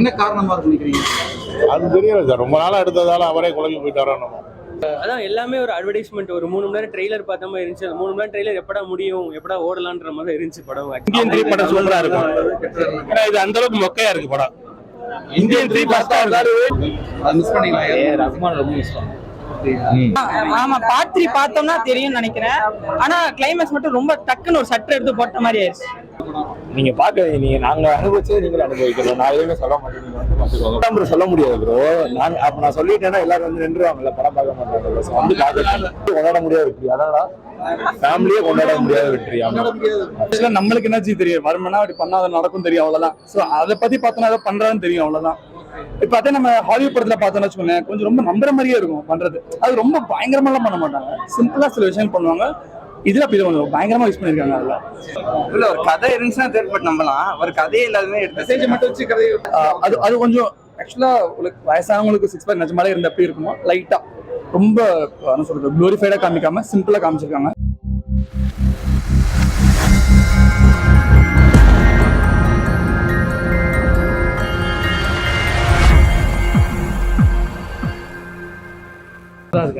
என்ன காரணமா இருக்கு நினைக்கிறீங்க? அது தெரியல சார். ரொம்ப நாளா எடுத்ததால அவரே குழம்பு போயிட்டாரோ. அதான் எல்லாமே ஒரு அட்வர்டைஸ்மெண்ட். ஒரு 3 மணி நேரம் ட்ரெய்லர் பார்த்த மாதிரி இருந்துச்சு. அந்த 3 மணி நேரம் ட்ரெய்லர் எப்படா முடியும், எப்படா ஓடலான்ற மாதிரி இருந்துச்சு படம். இந்தியன் 3 படம் சூப்பரா இருக்கும். ஏன்னா இது அந்த அளவுக்கு மொக்கையா இருக்கு படம். இந்தியன் 3 ஃபர்ஸ்டா இருந்தாரு. அது மிஸ் பண்ணீங்களா? ரஹ்மான் ரொம்ப மிஸ் பண்ணேன். ஆமா, பார்ட் 3 பார்த்தோம்னா தெரியும்னு நினைக்கிறேன். ஆனா கிளைமேக்ஸ் மட்டும் ரொம்ப டக்குன்னு ஒரு சட்டை எடுத்து போட்ட மாதிரி ஆயிடுச்சு. நீங்க பாக்க நீங்க நாங்க அனுபவிச்சது நீங்களும் அனுபவிக்கணும். நான் எதுவுமே சொல்ல மாட்டேன். நீங்க சொல்ல முடியாது ப்ரோ. நான் சொல்லிட்டேன்னா எல்லாரும் வந்து நின்றுவாங்கல்ல, படம் பார்க்க மாட்டாங்க. வந்து கொண்டாட முடியாது வெற்றி. அதனால ஃபேமிலியே கொண்டாட முடியாத வெற்றி. ஆக்சுவலா நம்மளுக்கு என்ன தெரியும், வருமானா அப்படி பண்ணாத நடக்கும் தெரியும், அவ்வளவுதான். சோ அதை பத்தி பார்த்தோம்னா அதை பண்றான்னு தெரியும், அவ்வளவுதான். இப்ப அதே நம்ம ஹாலிவுட் படத்துல பார்த்தோம்னு வச்சுக்கோங்க, கொஞ்சம் ரொம்ப நம்புற மாதிரியே இருக்கும் பண்றது. அது ரொம்ப பயங்கரமா பண்ண மாட்டாங்க, சிம்பிளா சில விஷயம் பண்ணுவாங்க. இதுல அப்படி கொஞ்சம் பயங்கரமா யூஸ் பண்ணிருக்காங்க. அதுல இல்ல ஒரு கதை இருந்துச்சுன்னா தேர்ட் நம்பலாம். ஒரு கதையே எல்லாருமே மெசேஜ் மட்டும் வச்சு கதை அது கொஞ்சம் ஆக்சுவலா வயசானவங்களுக்கு 6 பேர் நிஜமாலே இருந்த எப்படி இருக்குமோ, லைட்டா ரொம்ப என்ன சொல்றது, குளோரிஃபைடா காமிக்காம சிம்பிளா காமிச்சிருக்காங்க.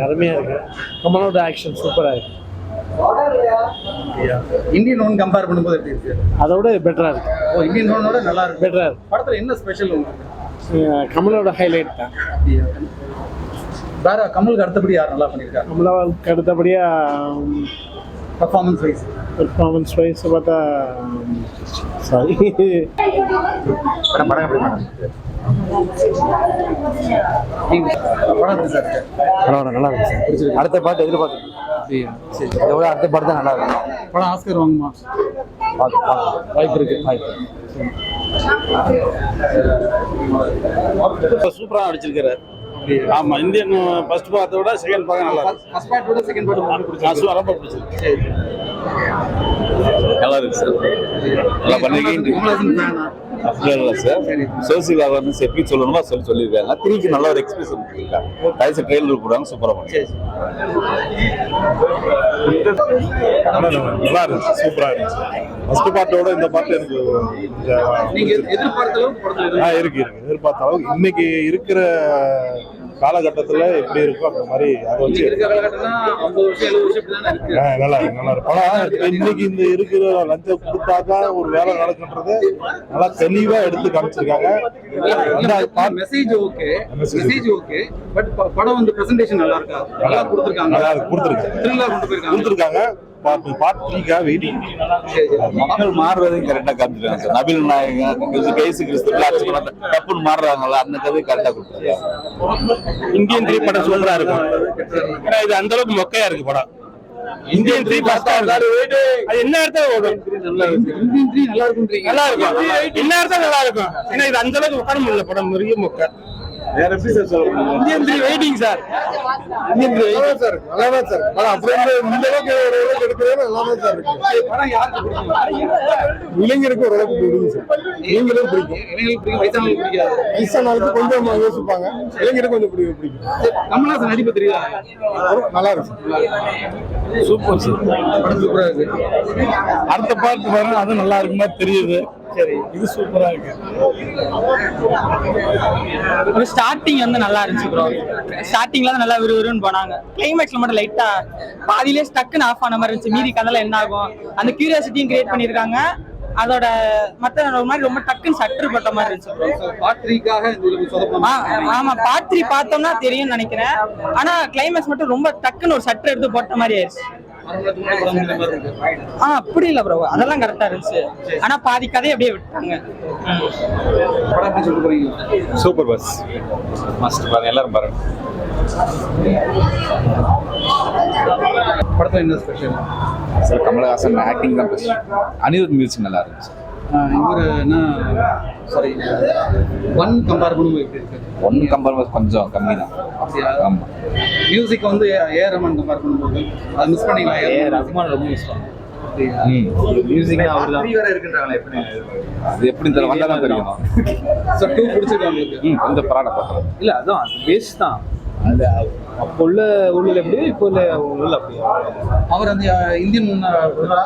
அருமையா இருக்கு. கமலோட ஆக்ஷன் சூப்பரா இருக்கு. இந்தியன் ஒன் கம்பேர் பண்ணும்போது எப்படி இருக்கு? அதோட பெட்டரா இருக்கு. இந்தியன் ஒன்னோட நல்லா இருக்கு. பெட்டரா இருக்கு. படத்துல என்ன ஸ்பெஷல் உங்களுக்கு? கமலோட ஹைலைட் தான். வேற கமலுக்கு அடுத்தபடி யார் நல்லா பண்ணிருக்காங்க? கமலாவுக்கு அடுத்தபடியா பெர்ஃபார்மன்ஸ் வைஸ் பார்த்தா சாரி படம் எப்படி படம் நல்லா இருக்கு. அடுத்த பாட்டு எதிர்பார்த்து இதோட அடுத்த பாட்டு தான் நல்லா இருக்கும். படம் ஆஸ்கர் வாங்குமா? வாய்ப்பு இருக்கு. சூப்பரா நடிச்சிருக்காரு. ஆமா, இந்தியன் ஃபர்ஸ்ட் பார்த்த விட செகண்ட் பார்க்க நல்லா இருக்கு. ஃபர்ஸ்ட் பார்ட்டோட செகண்ட் பார்ட் ரொம்ப பிடிச்சிருக்கு. ரொம்ப பிடிச்சிருக்கு. நல்லா இருக்கு சார். நல்லா பண்ணிருக்கீங்க. அப்படியே இல்லை சார். சோசியல் அவேர்னஸ் எப்படி சொல்லணுமோ சொல்லியிருக்காங்க. திரிக்கு நல்ல ஒரு எக்ஸ்பிரஷன் கொடுத்துருக்காங்க. கடைசி ட்ரெயிலர் போடுறாங்க, சூப்பராக பண்ணுறாங்க. நல்லா இருந்துச்சு, சூப்பராக இருந்துச்சு. ஃபர்ஸ்ட் பார்ட்டோட இந்த பார்ட் எனக்கு நீங்க எதிர்பார்த்த அளவுக்கு படத்துல இருக்கு. எதிர்பார்த்த அளவுக்கு இன்னைக்கு இருக்கிற காலகட்டத்துல எப்படி இருக்கும் அந்த மாதிரி அதை வச்சு நல்லா இருக்கு. படம் இன்னைக்கு இந்த இருக்கிற லஞ்சம் கொடுத்தாதான் ஒரு வேலை நடக்குன்றது நல்லா தெளிவா எடுத்து காமிச்சிருக்காங்க. மெசேஜ் ஓகே பட் படம் வந்து பிரசன்டேஷன் நல்லா இருக்கா? நல்லா கொடுத்துருக்காங்க. பார்ட் 3க்காக வெயிட்டிங். மக்கள் மாறுறதையும் கரெக்டா காமிச்சிருக்காங்க சார். நபில் நாயகன் கேசு கிறிஸ்து தப்புன்னு மாறுறாங்கல்ல, அந்த கதை கரெக்டா கொடுத்துருக்காங்க. இந்தியன் 3 படம் சூப்பரா இருக்கும். ஏன்னா இது அந்த அளவுக்கு மொக்கையா இருக்கு படம். இந்தியன் 3 ஃபர்ஸ்டா இருந்தாரு. அது என்ன அர்த்தம் ஓடும்? இந்தியன் 3 நல்லா இருக்குன்றீங்க. நல்லா இருக்கும். என்ன அர்த்தம் நல்லா இருக்கும்? ஏன்னா இது அந்த அளவுக்கு உட்கார முடியல படம், பெரிய மொக்கை. வேற எப்படி சார் சொல்றீங்க? Indian 3 waiting sir. Indian 3 sir நல்லா சார். படம் அப்படியே இந்த அளவுக்கு ஒரு அளவுக்கு எடுக்கிறது நல்லா சார் இருக்கு. படம் யாருக்கு பிடிக்கும்? இளைஞருக்கு ஒரு அளவுக்கு பிடிக்கும் சார். நீங்களும் பிடிக்கும். இளைஞருக்கு பிடிக்கும், வயசானவங்களுக்கு பிடிக்காது. வயசானவங்களுக்கு கொஞ்சம் யோசிப்பாங்க, இளைஞருக்கு கொஞ்சம் பிடிக்கும். கமல்ஹாசன் நடிப்பு தெரியுதா? நல்லா இருக்கு. Super sir. படம் சூப்பரா இருக்கு. அடுத்த பார்ட் பாருங்க, அது நல்லா இருக்கு மாதிரி தெரியுது. சரி, இது சூப்பரா இருக்கு. ஸ்டார்டிங் வந்து நல்லா இருந்துச்சு ப்ரோ. ஸ்டார்டிங்ல தான் நல்லா விறுவிறுன்னு போனாங்க. கிளைமேக்ஸ்ல மட்டும் லைட்டா பாதியிலே ஸ்டக்குன்னு ஆஃப் ஆன மாதிரி இருந்துச்சு. மீதி கதையில என்ன ஆகும் அந்த கியூரியாசிட்டியும் கிரியேட் பண்ணிருக்காங்க. அதோட மத்த ஒரு மாதிரி ரொம்ப டக்குன்னு சட்டர் பட்ட மாதிரி இருந்துச்சு. பார்ட் 3க்காக ஆமா, பார்ட் 3 பார்த்தோம்னா தெரியும்னு நினைக்கிறேன். ஆனா கிளைமேக்ஸ் மட்டும் ரொம்ப டக்குன்னு ஒரு சட்டர் எடுத்து போட்ட மாதிரி ஆயிடுச்சு. அப்படி இல்ல ப்ரோ, அதெல்லாம் கரெக்டா இருந்துச்சு. ஆனா பாதி கதையை அப்படியே விட்டாங்க. சூப்பர் பஸ் மஸ்ட் பாருங்க, எல்லாரும் பாருங்க. படத்துல என்ன ஸ்பெஷல் சார்? கமலஹாசன் ஆக்டிங் தான் பெஸ்ட். அனிருத் மியூசிக் நல்லா இருந்துச்சு. இவர் என்ன சாரி ஒன் கம்பேர் பண்ணும்போது எப்படி இருக்கு? ஒன் கம்பேர் கொஞ்சம் கம்மி தான். அப்படியா? ஆமா. மியூசிக் வந்து ஏஆர் ரஹ்மான் கம்பேர் பண்ணும்போது அது மிஸ் பண்ணீங்களா? ரஹ்மான் ரொம்ப மிஸ் பண்ணேன். மியூசிக் அவர்தான் வேற இருக்குன்றாங்களே, எப்படி அது எப்படி தெரியல, வந்தா தான் தெரியும். சோ 2 பிடிச்சிருக்கு உங்களுக்கு? கொஞ்சம் பரவாயில்ல பார்த்தோம். இல்ல அதான் பேஸ் தான். அது அப்போ உள்ள ஊழல் எப்படியோ இப்போ உள்ள ஊழல் அப்படியா? அவர் அந்த இந்தியன்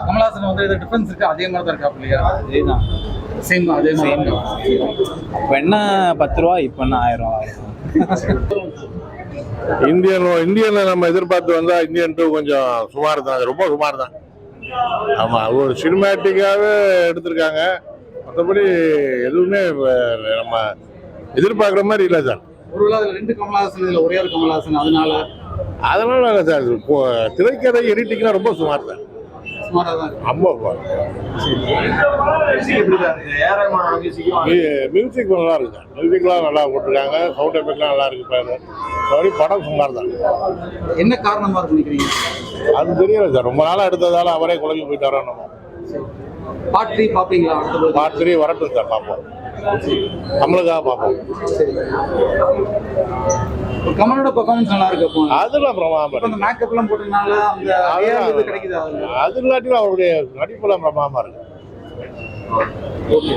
கமலஹாசன் வந்து ஏதோ டிஃபரன்ஸ் இருக்கு, அதே மாதிரி தான் இருக்கா இல்லையா? அதேதான். சேம் அதே மாதிரி. அப்போ என்ன 10 ரூபா, இப்போ என்ன 1000 ரூபா? இந்தியனை நம்ம எதிர்பார்த்து வந்தா இந்தியன் 2 கொஞ்சம் சுமார் தான், ரொம்ப சுமார் தான். ஆமா, ஒரு சினிமேட்டிக்காவே எடுத்திருக்காங்க, மற்றபடி எதுவுமே நம்ம எதிர்பார்க்குற மாதிரி இல்லை சார். ஒருவேளை அதுல 2 கமலஹாசன், இதுல ஒரே ஒரு கமலஹாசன், அதனால இல்லை சார். இப்போ திரைக்கதை எடிட்டிங்லாம் ரொம்ப சுமார் தான், சுமாரா தான் இருக்கு. ரொம்ப மியூசிக் நல்லா இருக்கு சார். மியூசிக்லாம் நல்லா போட்டிருக்காங்க, சவுண்ட் எஃபெக்ட்லாம் நல்லா இருக்கு. மறுபடி படம் சுமார் தான். என்ன காரணமா இருக்கு நினைக்கிறீங்க? அது தெரியல சார், ரொம்ப நாளாக எடுத்ததால அவரே குழம்பி போயிட்டாரோ நம்ம. பார்ட் 3 பாப்பீங்களா? பார்ட் 3 வரட்டும் சார், பார்ப்போம். நம்மளுக்காக பார்ப்போம். கமலோட பெர்ஃபார்மன்ஸ் நல்லா இருக்கு. அப்போ அதெல்லாம் பிரமாதமா அந்த மேக்கப் எல்லாம் போட்டனால அந்த இது கிடைக்குது. அது இல்லாட்டியும் அவருடைய நடிப்புலாம் பிரமாதமா இருக்கு. ஓகே.